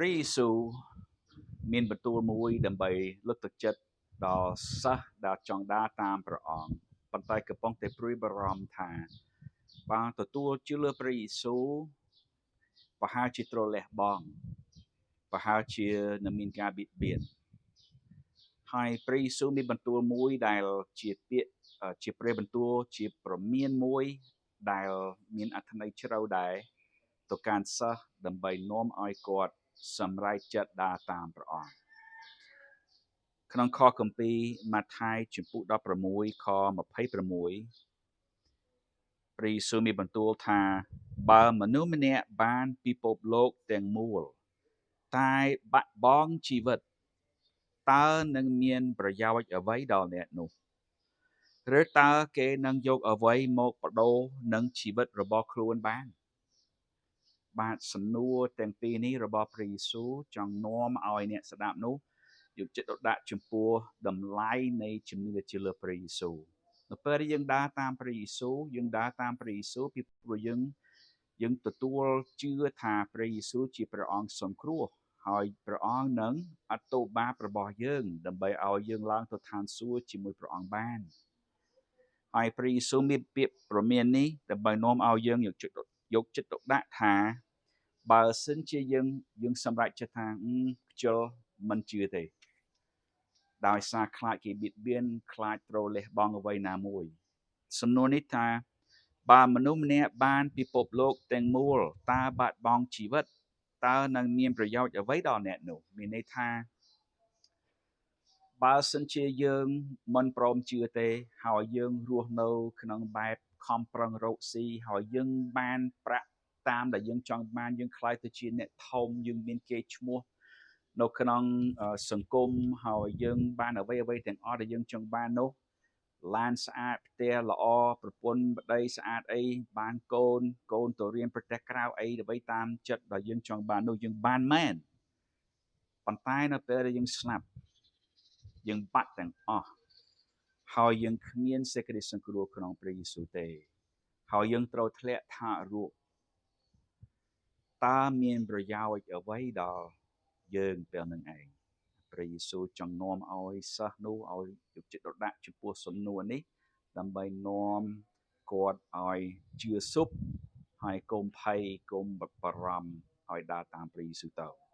ព្រះយេស៊ូវមានបន្ទូលមួយដើម្បីលើកទឹកចិត្តដល់សិស្សដែលចង់ដើរតាមព្រះអង្គប៉ុន្តែកំពុងតែព្រួយបារម្ភថាបើទទួលជឿលើព្រះយេស៊ូវប្រហែលជាត្រូវលះបង់ប្រហែលជានឹងមានការបៀតបៀនហើយព្រះយេស៊ូវមានបន្ទូលមួយដែលជាពាក្យជាព្រះបន្ទូលជាប្រមានមួយដែលមានអត្ថន័យជ្រៅដែរទៅកាន់សិស្សដើម្បីនាំឲ្យគាត់សម្រេចចិត្តដើរតាមព្រះអង្គក្នុងខគម្ពីរម៉ាថាយជំពូក16ខ26ព្រះយេស៊ូវមានបន្ទូលថាបើមនុស្សម្នាក់បានពិភពលោកទាំងមូលតែបាត់បង់ជីវិតតើនឹងមានប្រយោជន៍អ្វីដល់អ្នកនោះឬតើគេនឹងយកអ្វីមកបដូរនឹងជីវិតរបស់ខ្លួនបានបាទសំណួរទាំងពីរនេះរបស់ព្រះយេស៊ូវចង់នាំឲ្យអ្នកស្ដាប់នោះយកចិត្តទុកដាក់ចំពោះតម្លៃនៃជំនឿជឿលើព្រះយេស៊ូវនៅពេលដែលយើងដើរតាមព្រះយេស៊ូវយើងដើរតាមព្រះយេស៊ូវពីព្រោះយើងទទួលជឿថាព្រះយេស៊ូវជាព្រះអង្គសង្គ្រោះហើយព្រះអង្គនឹងអត់ទោសបាបរបស់យើងដើម្បីឲ្យយើងឡើងទៅឋានសួគ៌ជាមួយព្រះអង្គបានហើយព្រះយេស៊ូវមានពាក្យព្រមាននេះដើម្បីនាំឲ្យយើងយកចិត្តទុកដាក់ថាបើសិនជាយើងសម្រេចចិត្តថាខ្ជិលមិនជឿទេដោយសារខ្លាចគេបៀតបៀនខ្លាចត្រូវលះបង់អ្វីណាមួយសំណួរនេះថាបើមនុស្សម្នាក់បានពិភពលោកទាំងមូលតើបាត់បង់ជីវិតតើនឹងមានប្រយោជន៍អ្វីដល់អ្នកនោះមានន័យថាបើសិនជាយើងមិនព្រមជឿទេហើយយើងរស់នៅក្នុងបែបខំប្រឹងរកស៊ីហើយយើងបានប្រាក់តាមដែលយើងចង់បានយើងខ្លាចទៅជាអ្នកធំយើងមានកេរ្តិ៍ឈ្មោះនៅក្នុងសង្គមហើយយើងបានអ្វីទាំងអស់ដែលយើងចង់បាននោះឡានស្អាតផ្ទះល្អប្រពន្ធប្តីស្អាតអីបានកូនទៅរៀនប្រទេសក្រៅអីដើម្បីតាមចិត្តដែលយើងចង់បាននោះយើងបានមែនប៉ុន្តែនៅពេលដែលយើងស្លាប់យើងបាត់ទាំងអស់ហើយយើងគ្មានសេចក្តីសង្គ្រោះក្នុងព្រះយេស៊ូវទេហើយយើងត្រូវធ្លាក់ថារੂតើមានប្រយោជន៍អ្វីដល់យើងពេលនឹងឯងព្រះយេស៊ូវចង់នាំឲ្យសិស្សនោះឲ្យយកចិត្តទុកដាក់ចំពោះសំណួរនេះដើម្បីនាំគាត់ឲ្យជឿស៊ប់ហើយកុំភ័យកុំបារម្ភឲ្យដើរតាមព្រះយេស៊ូវទៅ